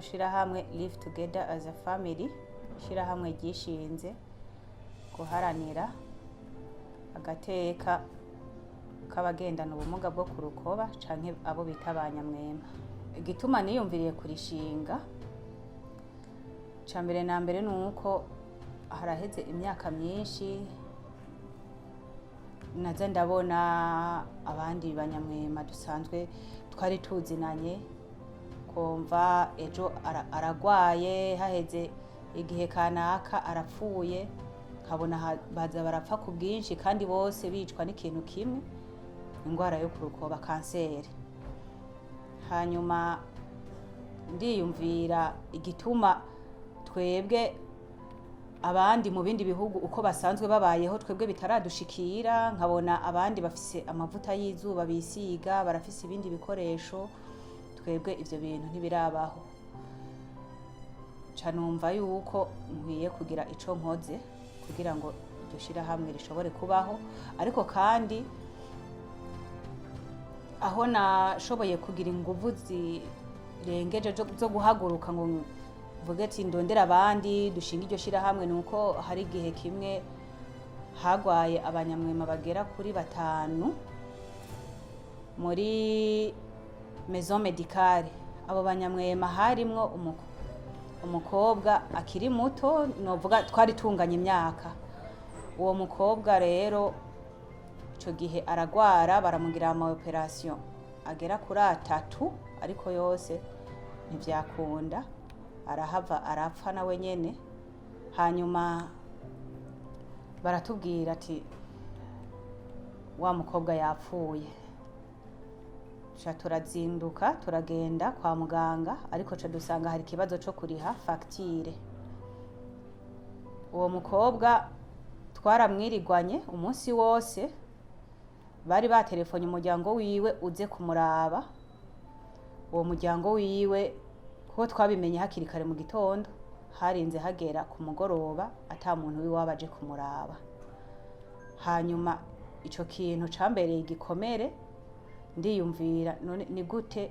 shirahamwe Live Together as a Family, shirahamwe ryishinze guharanira agateka k'abagendana ubumuga bwo ku rukoba canke abo bita abanyamwema. Igituma niyumviriye kurishinga ca mbere na mbere nuko haraheze imyaka myinshi naza ndabona abandi banyamwema dusanzwe twari tuzinanye, kumva ejo aragwaye, haheze igihe kanaka arapfuye, nkabona baza barapfa ku bwinshi kandi bose bicwa n'ikintu kimwe, ingwara yo ku rukoba, kanseri. Hanyuma ndiyumvira igituma twebwe abandi mu bindi bihugu uko basanzwe babayeho twebwe bitaradushikira, nkabona abandi bafise amavuta y'izuba bisiga, barafise ibindi bikoresho, twebwe ivyo bintu ntibirabaho. Ca numva yuko nkwiye kugira ico nkoze kugira ngo iryo shirahamwe rishobore kubaho, ariko kandi aho nashoboye kugira inguvu zirengeje zo guhaguruka ngo mvuge ati ndondera abandi dushinga iryo shirahamwe, nuko hari igihe kimwe hagwaye abanyamwema bagera kuri 5 muri maison médicale. Abo banyamwema harimwo umukobwa akiri muto, novuga twari tunganya imyaka. Uwo mukobwa rero ico gihe aragwara, baramugira ama operation agera kuri 3, ariko yose ntivyakunda, arahava arapfa nawe nyene. Hanyuma baratubwira ati wa mukobwa yapfuye. Ca turazinduka turagenda kwa muganga, ariko ca dusanga hari ikibazo co kuriha facture. Uwo mukobwa twaramwirigwanye umunsi wose, bari batelefonye umuryango wiwe uze kumuraba. Uwo muryango wiwe kuko twabimenye hakiri kare mu gitondo, harinze hagera ku mugoroba ata muntu wiwe aje kumuraba. Hanyuma ico kintu cambereye igikomere, ndiyumvira none ni gute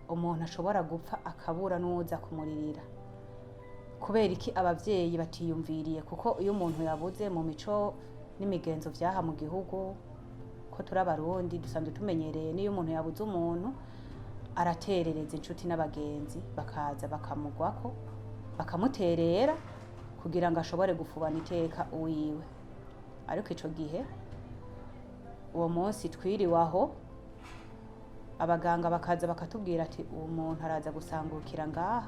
umuntu ashobora gupfa akabura n'uza kumuririra. Kubera iki abavyeyi batiyumviriye? Kuko iyo umuntu yabuze mu mico n'imigenzo vyaha mu gihugu, ko turabarundi dusanzwe tumenyereye, niyo umuntu yabuze umuntu araterereza inshuti n'abagenzi bakaza bakamugwako, bakamuterera kugira ngo ashobore gufubana iteka uwiwe. Ariko ico gihe uwo munsi twiriwaho, abaganga bakaza bakatubwira ati uwo muntu araza gusangukira ngaha,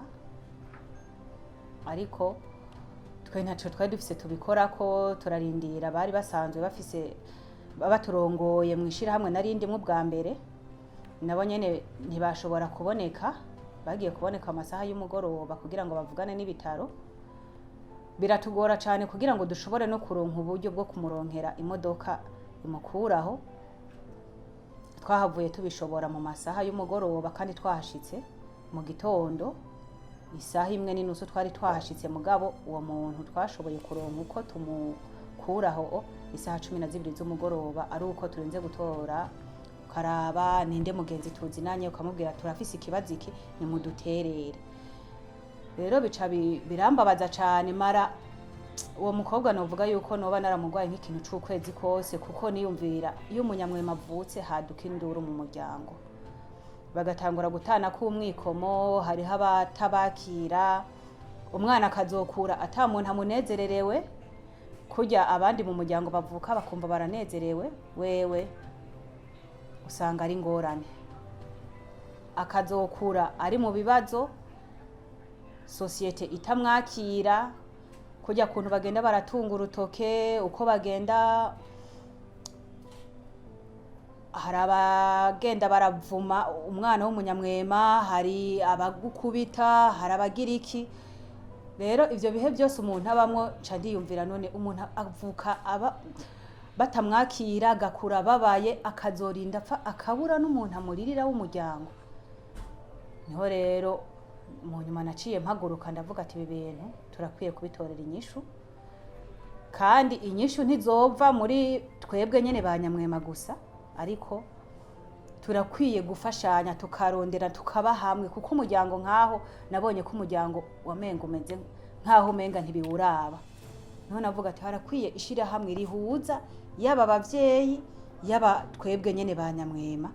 ariko twe ntaco twari dufise tubikorako. Turarindira, bari basanzwe bafise baturongoye mwishirahamwe narindimwe bwa mbere, nabo nyene ntibashobora kuboneka, bagiye kuboneka amasaha y'umugoroba kugira ngo bavugane n'ibitaro. Biratugora cane kugira ngo dushobore no kuronka uburyo bwo kumuronkera imodoka imukuraho. Twahavuye tubishobora mu masaha y'umugoroba, kandi twahashitse mu gitondo isaha 1:30 twari twahashitse. Mugabo uwo muntu twashoboye kuronka uko tumukuraho isaha 12 z'umugoroba, ari uko turenze gutora ukaraba ninde mugenzi tuzinanye, ukamubwira turafise ikibazo iki, nimuduterere. Rero bica birambabaza cane, mara uwo mukobwa novuga yuko noba naramugwaye nk'ikintu c'ukwezi kose, kuko niyumvira iyo umunyamwema avutse haduka induru mu muryango, bagatangura gutana k'umwikomo, hariho abatabakira, umwana akazokura ata muntu amunezererewe, kurya abandi mu muryango bavuka bakumva baranezerewe, wewe usanga ari ngorane. Akazokura ari mu bibazo, societe itamwakira, kurya kuntu bagenda baratunga urutoke, uko bagenda hari abagenda baravuma umwana w'umunyamwema, hari abagukubita, hari abagira iki. Rero ivyo bihe byose umuntu abamwo, ca ndiyumvira none umuntu avuka batamwakira, agakura babaye, akazorinda apfa akabura n'umuntu amuririra w'umuryango. Niho rero mu nyuma naciye mpaguruka ndavuga ati ibi bintu turakwiye kubitorera inyishu, kandi inyishu ntizova muri twebwe nyene banyamwema gusa, ariko turakwiye gufashanya tukarondera tukaba hamwe, kuko umuryango nkaho nabonye ko umuryango wamenga umeze nkaho umenga ntibiwuraba. Niho navuga ati harakwiye ishirahamwe rihuza yaba abavyeyi yaba twebwe nyene ba Nyamwema,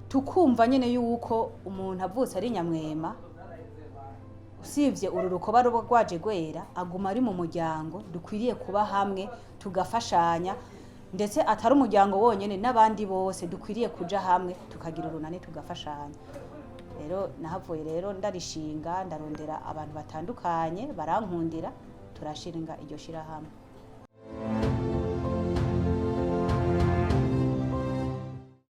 tukumva nyene yuko umuntu avutse ari Nyamwema, usivye uru rukoba ruba rwaje gwera, aguma ari mu muryango. Dukwiriye kuba hamwe tugafashanya, ndetse atari umuryango wonyene n'abandi bose dukwiriye kuja hamwe tukagira urunani tugafashanya. Rero nahavuye rero ndarishinga, ndarondera abantu batandukanye barankundira, turashinga iryo shirahamwe.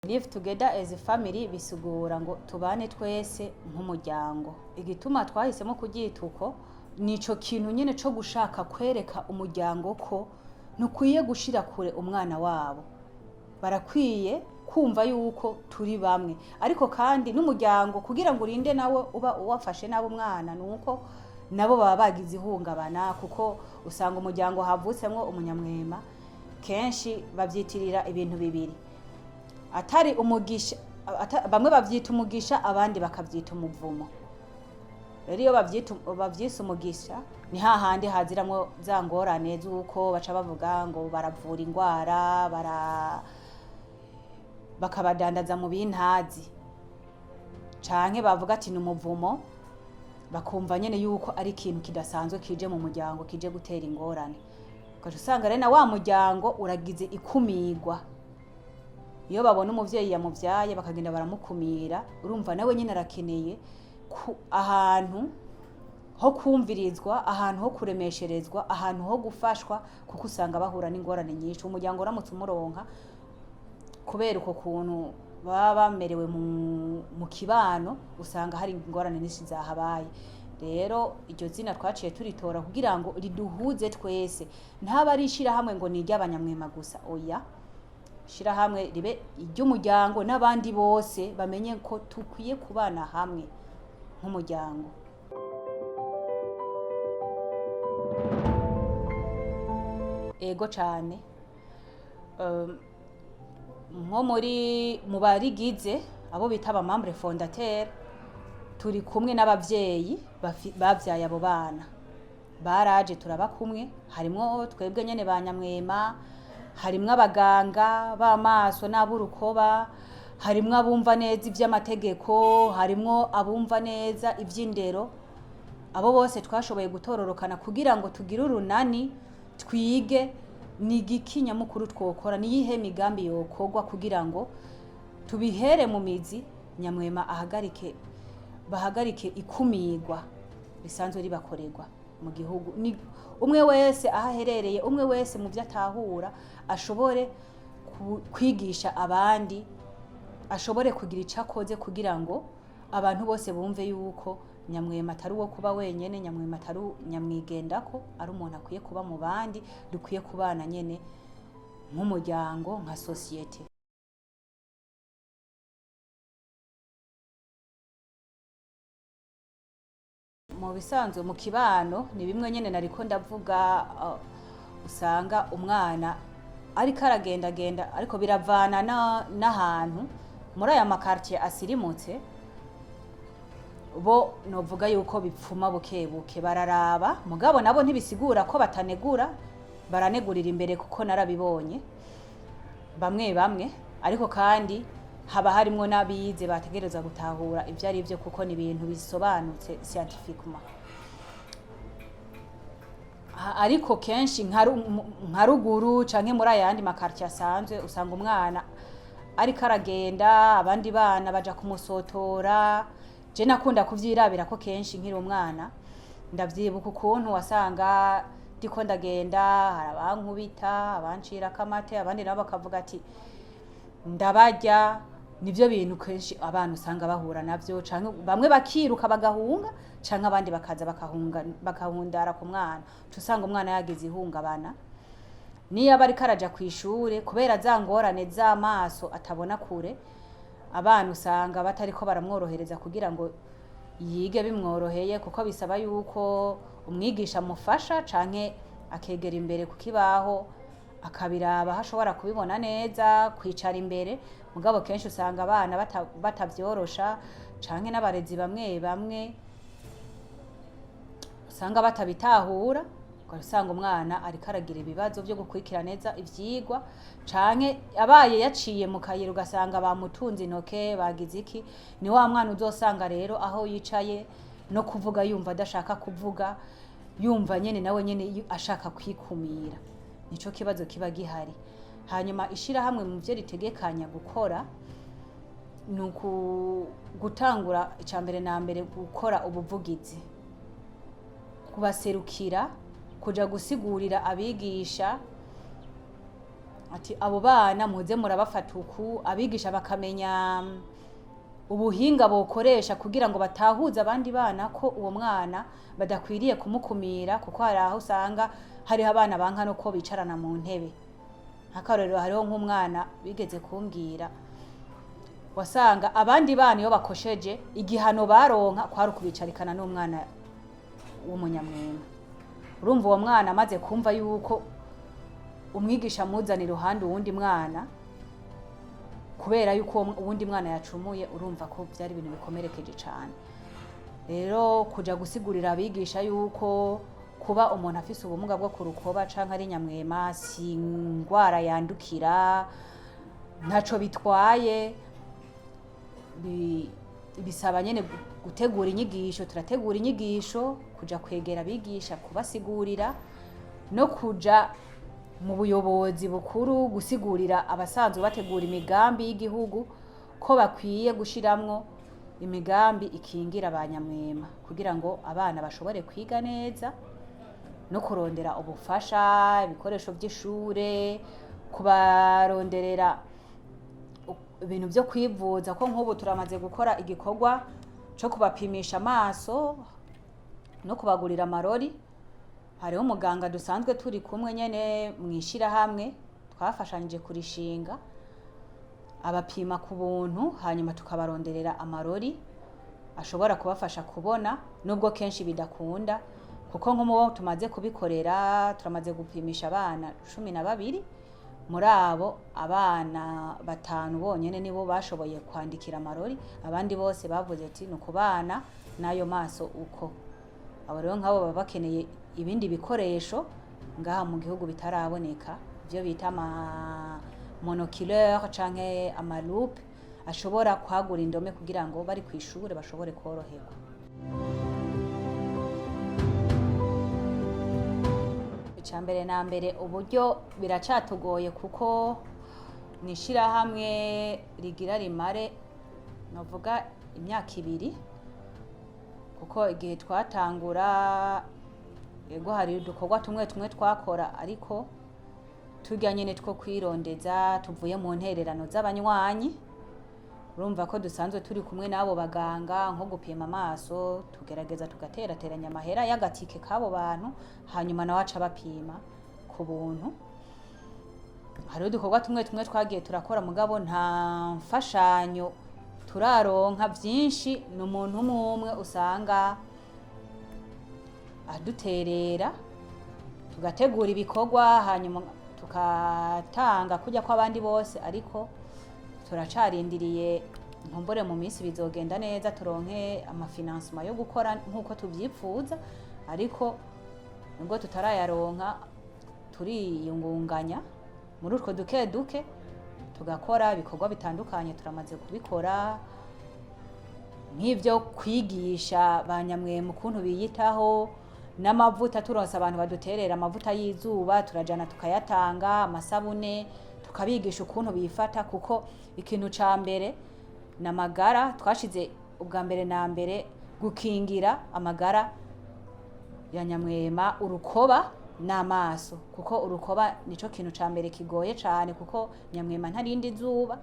Live together as a family bisigura ngo tubane twese nk'umuryango. Igituma twahisemo kuryita uko nico kintu nyene co gushaka kwereka umuryango ko ntukwiye gushira kure umwana wabo, barakwiye kumva yuko turi bamwe. Ariko kandi n'umuryango kugira ngo urinde nawe uba uwafashe nabo umwana, nuko nabo baba bagize ihungabana, kuko usanga umuryango havutsemwo umunyamwema kenshi bavyitirira ibintu bibiri, atari umugisha, bamwe bavyita umugisha abandi bakavyita umuvumo. Rero iyo bavyise umugisha ni hahandi haziramwo za ngorane z'uko baca bavuga ngo baravura ingwara, bakabadandaza mu bintazi, canke bavuga ati ni umuvumo, bakumva nyene yuko ari ikintu kidasanzwe kije mu muryango kije gutera ingorane. Ugaca usanga rero na wa muryango uragize ikumirwa. Iyo babona umuvyeyi yamuvyaye bakagenda baramukumira, urumva nawe nyine arakeneye ahantu ho kumvirizwa, ahantu ho kuremesherezwa, ahantu ho gufashwa, kuko usanga bahura n'ingorane nyinshi. Umuryango uramutse umuronka kubera uko kuntu baba bamerewe mu kibano, usanga hari ingorane nyinshi zahabaye. Rero iryo zina twaciye turitora kugira ngo riduhuze twese, ntaba ari ishirahamwe ngo ni iry'abanyamwema gusa, oya, ishirahamwe ribe iry'umuryango n'abandi bose bamenye ko tukwiye kubana hamwe nk'umuryango. Ego cane, nko mu barigize abo bita aba membre fondateur, turi kumwe n'abavyeyi bavyaye abo bana, baraje turaba kumwe, harimwo twebwe nyene ba Nyamwema, harimwo abaganga b'amaso n'aburukoba, harimwo abumva neza ivy'amategeko, harimwo abumva neza ivy'indero. Abo bose twashoboye gutororokana kugira ngo tugire urunani, twige ni igiki nyamukuru twokora, niyihe migambi yokorwa kugira ngo tubihere mu mizi, Nyamwema bahagarike ikumirwa risanzwe ribakorerwa mu gihugu. Ni umwe wese ahaherereye, umwe wese mu vyo atahura ashobore kwigisha abandi, ashobore kugira icakoze kugira ngo abantu bose bumve yuko Nyamwema atari uwo kuba wenyene, Nyamwema atari nyamwigendako, ari umuntu akwiye kuba mu bandi, dukwiye kubana nyene nk'umuryango, nka societe. Mu bisanzwe mu kibano ni bimwe nyene nariko ndavuga, usanga umwana ariko aragendagenda, ariko biravana n'ahantu muri aya makartier asirimutse, bo novuga yuko bipfuma bukebuke, bararaba mugabo nabo ntibisigura ko batanegura, baranegurira imbere kuko narabibonye bamwe, ariko kandi haba harimwo n'abize bategereza gutahura ivyo ari vyo, kuko ni ibintu bisobanutse scientifiquement. Ariko kenshi nka ruguru canke muri ayandi makartier asanzwe, usanga umwana ariko aragenda, abandi bana baja kumusotora. Je nakunda kuvyirabira ko kenshi nkiri umwana, ndavyibuka ukuntu wasanga ndiko ndagenda, harabankubita, abancira kamate, abandi nabo bakavuga ati ndabarya. Nivyo bintu kenshi abana usanga bahura navyo, canke bamwe bakiruka bagahunga, canke abandi bakaza bakahundara ku mwana. Tusanga umwana yagize ihungabana, niyo aba ariko araja kw'ishure kubera za ngorane z'amaso atabona kure, abana usanga batariko baramworohereza kugira ngo yige bimworoheye, kuko bisaba yuko umwigisha amufasha canke akegera imbere ku kibaho akabiraba aho ashobora kubibona neza, kwicara imbere. Mugabo kenshi usanga abana batavyorosha canke n'abarezi bamwe bamwe usanga batabitahura, ugasanga umwana ariko aragira ibibazo vyo gukurikira neza ivyigwa, canke abaye yaciye mu kayira ugasanga bamutunze intoke bagize iki. Ni wa mwana uzosanga rero aho yicaye no kuvuga yumva adashaka kuvuga, yumva nyene nawe nyene ashaka kwikumira. Nico kibazo kiba gihari. Hanyuma ishirahamwe mu vyo ritegekanya gukora nuku gutangura icambere na mbere gukora ubuvugizi, kubaserukira, kuja gusigurira abigisha ati abo bana muze murabafata uku, abigisha bakamenya ubuhinga bokoresha kugira ngo batahuza abandi bana ko uwo mwana badakwiriye kumukumira, kuko hari aho usanga hariho abana banka no ko bicarana mu ntebe. Nk'akarorero hariho nk'umwana bigeze kumbwira, wasanga abandi bana iyo bakosheje igihano baronka kwari ukubicarikana n'umwana w'umunyamwema. Urumva uwo mwana amaze kumva yuko umwigisha amuzana iruhande uwundi mwana kubera yuko uwundi mwana yacumuye, urumva ko byari ibintu bikomerekeje cane. Rero kuja gusigurira abigisha yuko kuba umuntu afise ubumuga bwo kurukoba canke ari nyamwema si ingwara yandukira, ntaco bitwaye, bisaba nyene gutegura inyigisho. Turategura inyigisho, kuja kwegera abigisha kubasigurira, no kuja mu buyobozi bukuru gusigurira abasanzwe bategura imigambi y'igihugu ko bakwiye gushiramwo imigambi ikingira abanyamwema kugira ngo abana bashobore kwiga neza, no kurondera ubufasha, ibikoresho vy'ishure, kubaronderera ibintu vyo kwivuza. Ko nk'ubu turamaze gukora igikorwa co kubapimisha amaso no kubagurira amarori. Hariho umuganga dusanzwe turi kumwe nyene mwishirahamwe twafashanyije kurishinga, abapima ku buntu, hanyuma tukabaronderera amarori ashobora kubafasha kubona, nubwo kenshi bidakunda, kuko nk'umubo tumaze kubikorera turamaze gupimisha abana 12. Muri abo abana 5 bonyene nibo bashoboye kwandikira amarori, abandi bose bavuze ati nukubana nayo maso uko. Abo rero nk'abo baba bakeneye ibindi bikoresho ngaha mu gihugu bitaraboneka, byo bita ama monoculaire canke ama loupe ashobora kwagura indome kugira ngo bari kwishure bashobore koroherwa. Icambere na mbere uburyo biracatugoye kuko nishirahamwe rigira rimare novuga imyaka 2, kuko igihe twatangura ego hari udukorwa tumwe twakora, ariko turya nyene two kwirondeza tuvuye mu ntererano z'abanywanyi. Urumva ko dusanzwe turi kumwe n'abo baganga, nko gupima amaso tugerageza tugaterateranya amahera y'agatike k'abo bantu, hanyuma nawe aca bapima ku buntu. Hari udukorwa tumwe twagiye turakora, mugabo nta mfashanyo turaronka vyinshi. Ni umuntu umwe usanga aduterera, tugategura ibikorwa, hanyuma tukatanga kujya kw'abandi bose, ariko turacarindiriye nkumbure mu minsi bizogenda neza turonke amafinansema yo gukora nkuko tuvyipfuza, ariko nubwo tutarayaronka turiyungunganya muri utwo duke tugakora ibikorwa bitandukanye. Turamaze kubikora nk'ivyo kwigisha banyamwema ukuntu biyitaho, n'amavuta turonse abantu baduterera amavuta y'izuba turajana tukayatanga, amasabune tukabigisha ukuntu bifata, kuko ikintu ca mbere n'amagara. Twashize ubwa mbere na mbere gukingira amagara ya nyamwema, urukoba n'amaso, kuko urukoba nico kintu ca mbere kigoye cane, kuko nyamwema ntarindi izuba,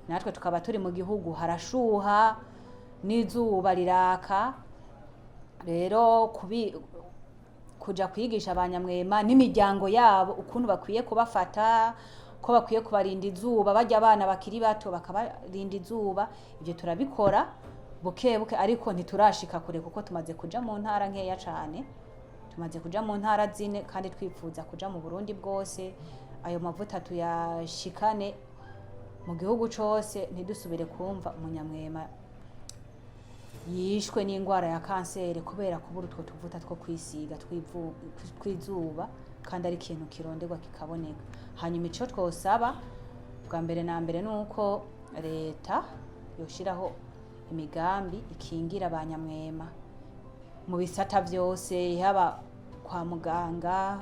natwe tukaba turi mu gihugu harashuha n'izuba riraka. Rero kuja kwigisha abanyamwema n'imiryango yabo ukuntu bakwiye kubafata, ko bakwiye kubarinda izuba, barya abana bakiri bato bakabarinda izuba. Ivyo turabikora bukebuke, ariko ntiturashika kure kuko tumaze kuja mu ntara nkeya cane. Tumaze kuja mu ntara 4 kandi twipfuza kuja mu Burundi bwose, ayo mavuta tuyashikane mu gihugu cose, ntidusubire kumva umunyamwema yishwe n'ingwara ya kanseri kubera kubura utwo tuvuta two kwisiga twizuba, kandi ari ikintu kironderwa kikaboneka. Hanyuma ico twosaba bwa mbere na mbere nuko leta yoshiraho imigambi ikingira abanyamwema mu bisata vyose, yaba kwa muganga,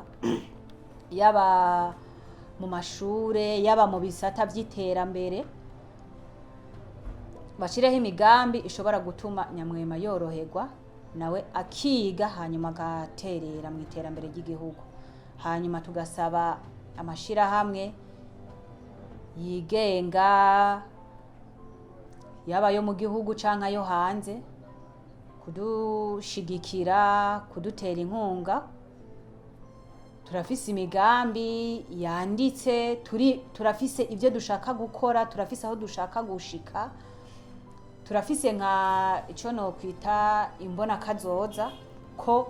yaba mu mashure, yaba mu bisata vy'iterambere, bashireho imigambi ishobora gutuma nyamwema yoroherwa nawe akiga, hanyuma agaterera mu iterambere ry'igihugu. Hanyuma tugasaba amashirahamwe yigenga, yaba yo mu gihugu canke ayo hanze, kudushigikira, kudutera inkunga. Turafise imigambi yanditse, turafise ivyo dushaka gukora, turafise aho dushaka gushika, turafise nka ico nokwita imbona kazoza ko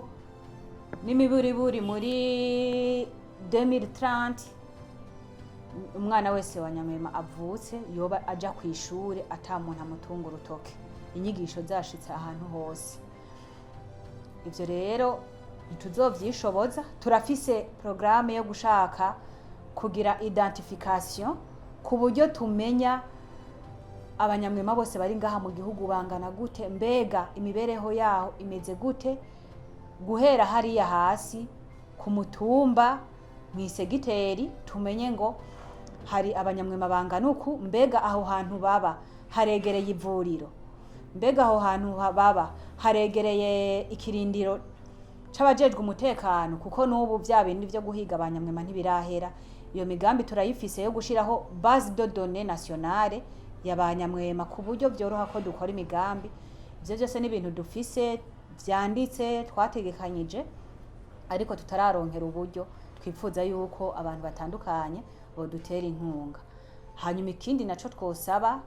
n'imiburiburi muri 2030 umwana wese wa nyamwema avutse yoba aja kw'ishure ata muntu amutunga urutoke, inyigisho zashitse ahantu hose. Ivyo rero ntituzovyishoboza. Turafise programme yo gushaka kugira identification ku buryo tumenya abanyamwema bose bari ngaha mu gihugu bangana gute, mbega imibereho yaho imeze gute, guhera hariya hasi ku mutumba mw'isegiteri, tumenye ngo hari abanyamwema bangana uku, mbega aho hantu baba haregereye ivuriro, mbega aho hantu baba haregereye ikirindiro c'abajejwe umutekano, kuko n'ubu vya bindi vyo guhiga abanyamwema ntibirahera. Iyo migambi turayifise yo gushiraho base de données nationale y'abanyamwema ku buryo vyoroha ko dukora imigambi. Ivyo vyose ni ibintu dufise vyanditse twategekanyije, ariko tutararonkera uburyo. Twifuza yuko abantu batandukanye bodutera inkunga. Hanyuma ikindi naco twosaba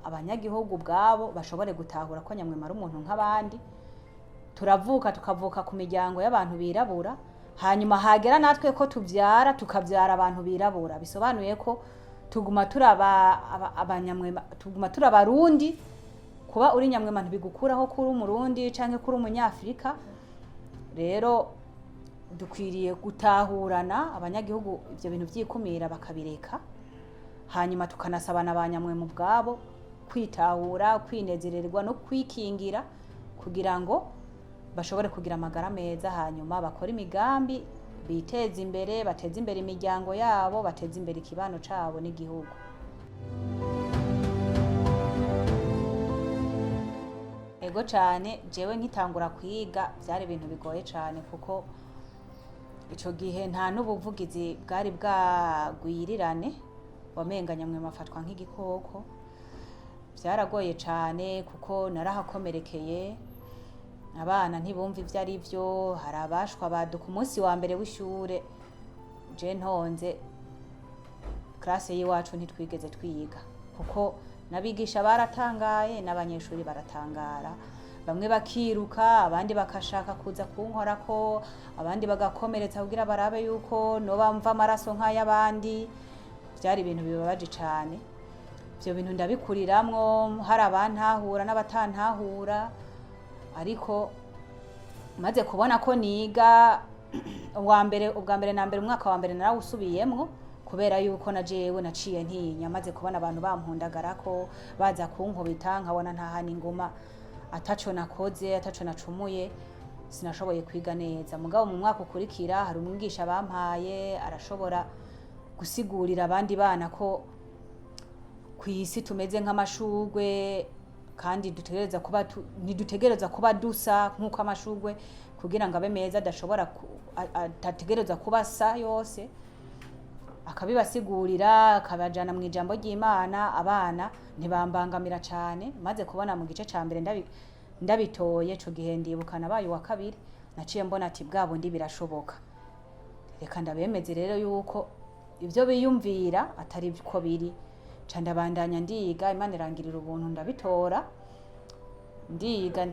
abanyagihugu bwabo bashobore gutahura ko nyamwema ari umuntu nk'abandi. Tukavuka ku miryango y'abantu birabura, hanyuma hagera natwe ko tukavyara abantu birabura, bisobanuye ko tuguma abanyamwema, tuguma abarundi. Kuba uri nyamwema ntibigukuraho kuri umurundi canke kuri umunyafrika. Rero dukwiriye gutahurana abanyagihugu, ivyo bintu vyikumira bakabireka. Hanyuma tukanasabana abanyamwema ubwabo kwitahura, kwinezererwa no kwikingira kugira ngo bashobore kugira amagara meza, hanyuma bakora imigambi, biteza imbere, bateza imbere imiryango yabo, bateza imbere ikibano cabo n'igihugu. Ego cane, jewe nkitangura kwiga vyari ibintu bigoye cane, kuko ico gihe nta n'ubuvugizi bwari bwagwirirane, wamenga nyamwema afatwa nk'igikoko. Vyaragoye cane kuko narahakomerekeye, abana ntibumva ivyo ari vyo. Hari abashwa baduka umunsi wa mbere w'ishure, je ntonze classe y'iwacu ntitwigeze twiga, kuko n'abigisha baratangaye n'abanyeshuri baratangara. Bamwe bakiruka, abandi bakashaka kuza kunkorako, abandi bagakomeretsa kugira barabe yuko noba mva amaraso nk'ay'abandi. Vyari ibintu bibabaje cane. Ivyo bintu ndabikuriramwo, hari abantahura n'abatantahura, ariko maze kubona ko niga ubwa mbere na mbere umwaka wa mbere narawusubiyemwo, kubera yuko na jewe naciye ntinya. Maze kubona abantu bampundagarako baza kunkubita, nkabona ntahana inguma, ataco nakoze, ataco nacumuye, sinashoboye kwiga neza. Mugabo mu mwaka ukurikira hari umwigisha bampaye, arashobora gusigurira abandi bana ko kw'isi tumeze nk'amashurwe, kandi ntidutegereza kuba dusa nk'uko amashurwe, kugira ngo abe meza atategereza kuba asa yose. Akabibasigurira, akabajana mu ijambo ry'Imana, abana ntibambangamira cane. Maze kubona mu gice ca mbere ndabitoye, ico gihe ndibuka nabaye wa kabiri, naciye mbona ati bwa bundi birashoboka. Reka ndabemeze rero yuko ivyo biyumvira atari ko biri. Ca ndabandanya ndiga, Imana irangirira ubuntu ndabitora. Ndiga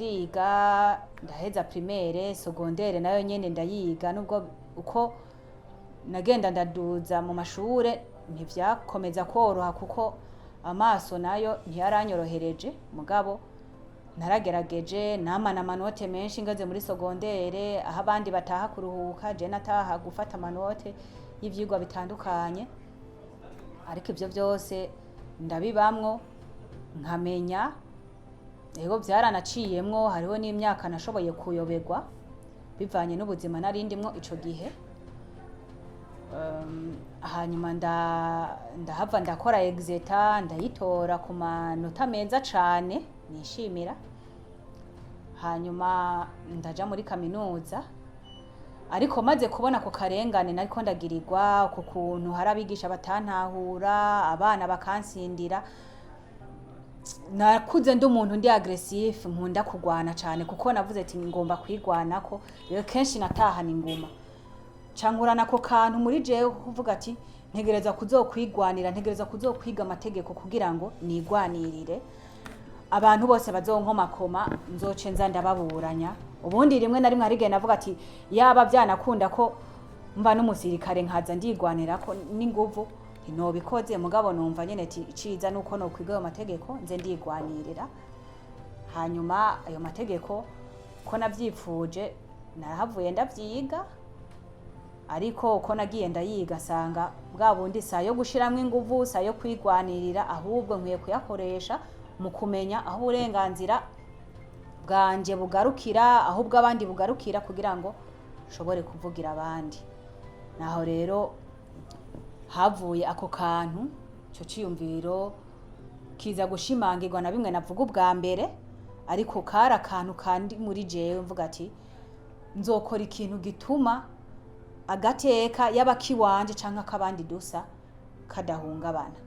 ndaheza primaire, secondaire nayo nyene ndayiga, nubwo uko nagenda ndaduza mu mashure ntivyakomeza kworoha kuko amaso nayo ntiyaranyorohereje, mugabo naragerageje namana amanote menshi ngaze muri sogondere, aho abandi bataha kuruhuka je nataha gufata amanote y'ivyigwa bitandukanye, ariko ivyo vyose ndabibamwo nkamenya. Ego vyaranaciyemwo, hariho n'imyaka nashoboye kuyoberwa bivanye n'ubuzima narindimwo ico gihe. Hanyuma ndahava ndakora exeta ndayitora ku manota meza cane nishimira, hanyuma ndaja muri kaminuza. Ariko maze kubona ku karengane nariko ndagirirwa, ku kuntu hari abigisha batantahura, abana bakansindira, nakuze ndi umuntu ndi aggressif, nkunda kugwana cane kuko navuze ati ngomba kwigwanako. Rero kenshi natahana inguma cankura ko kantu muri jewe kuvuga ati ntegereza kuzokwigwanira, ntegereza kuzokwiga amategeko kugira ngo nigwanirire abantu bose bazonkomakoma nzoce nza ndababuranya. Ubundi rimwe na rimwe harigenda navuga ati yaba vyanakunda ko mba n'umusirikare nkaza ndigwanirako n'inguvu nobikoze, mugabo numva nyene ati iciza nuko no kwiga ayo mategeko nze ndigwanirira. Hanyuma ayo mategeko ko navyipfuje narahavuye ndavyiga, ariko uko nagiye ndayiga sanga bwa bundi sayo gushiramwe inguvu, sayo kwigwanirira, ahubwo nkwiye kuyakoresha mu kumenya aho uburenganzira bwanje bugarukira, ahubwo abandi bugarukira, kugira ngo nshobore kuvugira abandi. Naho rero havuye ako kantu, ico ciyumviro kiza gushimangirwa na bimwe navuga ubwa mbere, ariko kari akantu kandi muri jewe mvuga ati nzokora ikintu gituma agateka y'abakiwanje canke akabandi dusa kadahungabana.